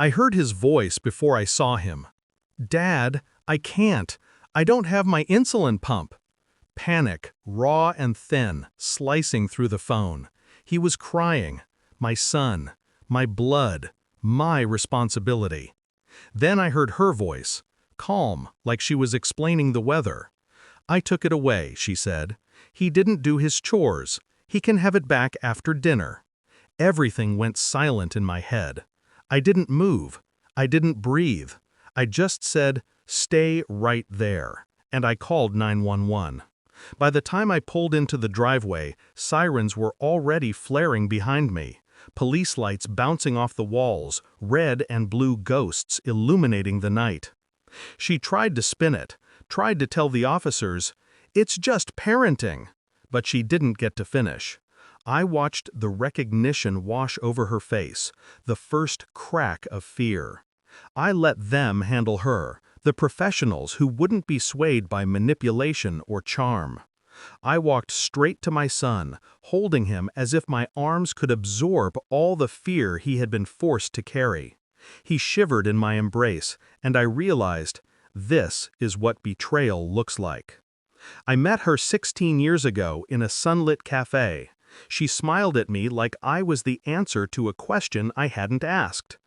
I heard his voice before I saw him. "Dad, I can't. I don't have my insulin pump." Panic, raw and thin, slicing through the phone. He was crying. My son. My blood. My responsibility. Then I heard her voice, calm, like she was explaining the weather. "I took it away," she said. "He didn't do his chores. He can have it back after dinner." Everything went silent in my head. I didn't move. I didn't breathe. I just said, "Stay right there," and I called 911. By the time I pulled into the driveway, sirens were already flaring behind me, police lights bouncing off the walls, red and blue ghosts illuminating the night. She tried to spin it, tried to tell the officers, "It's just parenting," but she didn't get to finish. I watched the recognition wash over her face, the first crack of fear. I let them handle her, the professionals who wouldn't be swayed by manipulation or charm. I walked straight to my son, holding him as if my arms could absorb all the fear he had been forced to carry. He shivered in my embrace, and I realized, this is what betrayal looks like. I met her 16 years ago in a sunlit cafe. She smiled at me like I was the answer to a question I hadn't asked.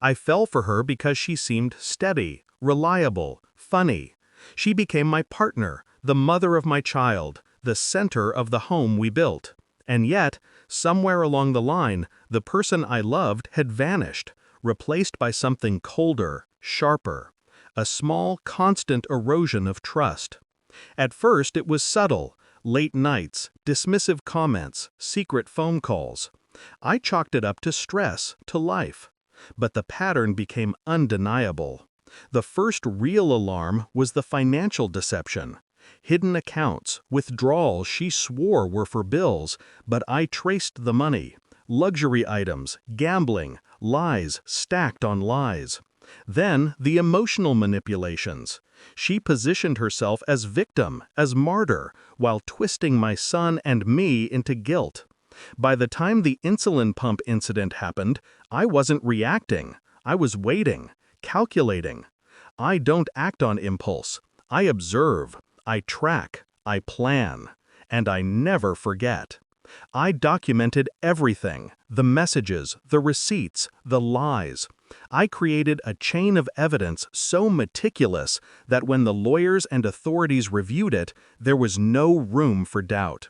I fell for her because she seemed steady, reliable, funny. She became my partner, the mother of my child, the center of the home we built. And yet, somewhere along the line, the person I loved had vanished, replaced by something colder, sharper. A small, constant erosion of trust. At first it was subtle, late nights, dismissive comments, secret phone calls. I chalked it up to stress, to life. But the pattern became undeniable. The first real alarm was the financial deception. Hidden accounts, withdrawals she swore were for bills, but I traced the money. Luxury items, gambling, lies stacked on lies. Then the emotional manipulations. She positioned herself as victim, as martyr, while twisting my son and me into guilt. By the time the insulin pump incident happened, I wasn't reacting. I was waiting, calculating. I don't act on impulse. I observe, I track, I plan, and I never forget. I documented everything, the messages, the receipts, the lies. I created a chain of evidence so meticulous that when the lawyers and authorities reviewed it, there was no room for doubt.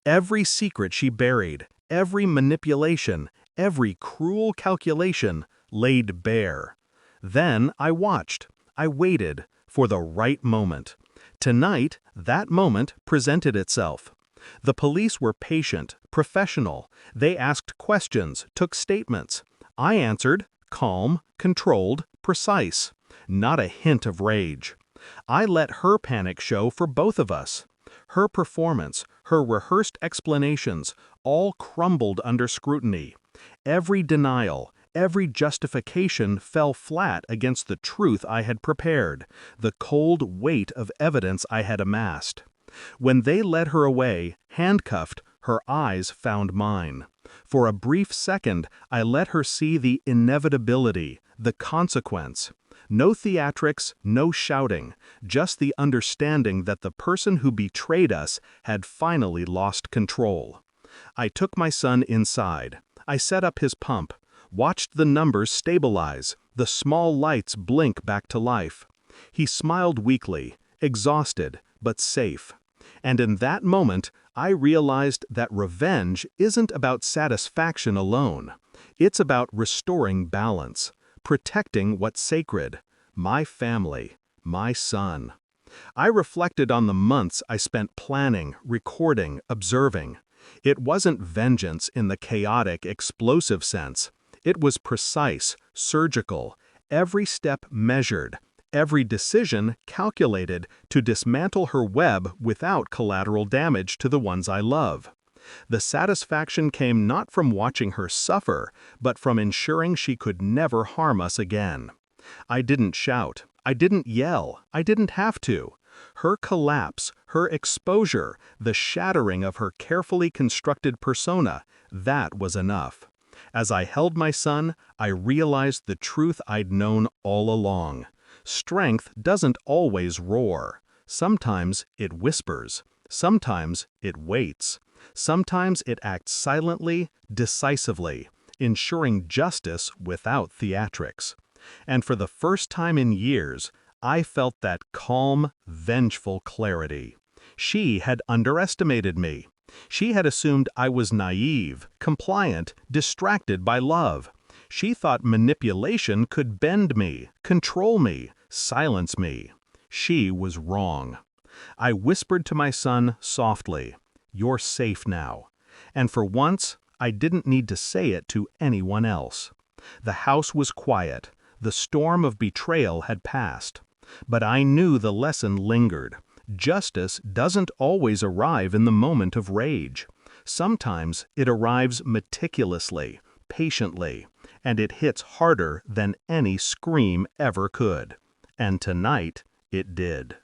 Every secret she buried, every manipulation, every cruel calculation laid bare. Then I watched, I waited for the right moment. Tonight, that moment presented itself. The police were patient, professional. They asked questions, took statements. I answered, calm, controlled, precise. Not a hint of rage. I let her panic show for both of us. Her performance, her rehearsed explanations, all crumbled under scrutiny. Every denial, every justification fell flat against the truth I had prepared, the cold weight of evidence I had amassed. When they led her away, handcuffed, her eyes found mine. For a brief second, I let her see the inevitability, the consequence. No theatrics, no shouting, just the understanding that the person who betrayed us had finally lost control. I took my son inside. I set up his pump, watched the numbers stabilize, the small lights blink back to life. He smiled weakly, exhausted, but safe. And in that moment, I realized that revenge isn't about satisfaction alone. It's about restoring balance, protecting what's sacred, my family, my son. I reflected on the months I spent planning, recording, observing. It wasn't vengeance in the chaotic, explosive sense. It was precise, surgical, every step measured, every decision calculated to dismantle her web without collateral damage to the ones I love. The satisfaction came not from watching her suffer, but from ensuring she could never harm us again. I didn't shout. I didn't yell. I didn't have to. Her collapse, her exposure, the shattering of her carefully constructed persona, that was enough. As I held my son, I realized the truth I'd known all along. Strength doesn't always roar. Sometimes it whispers. Sometimes it waits. Sometimes it acts silently, decisively, ensuring justice without theatrics. And for the first time in years, I felt that calm, vengeful clarity. She had underestimated me. She had assumed I was naive, compliant, distracted by love. She thought manipulation could bend me, control me, silence me. She was wrong. I whispered to my son softly, "You're safe now." And for once, I didn't need to say it to anyone else. The house was quiet. The storm of betrayal had passed. But I knew the lesson lingered. Justice doesn't always arrive in the moment of rage. Sometimes it arrives meticulously, patiently, and it hits harder than any scream ever could. And tonight, it did.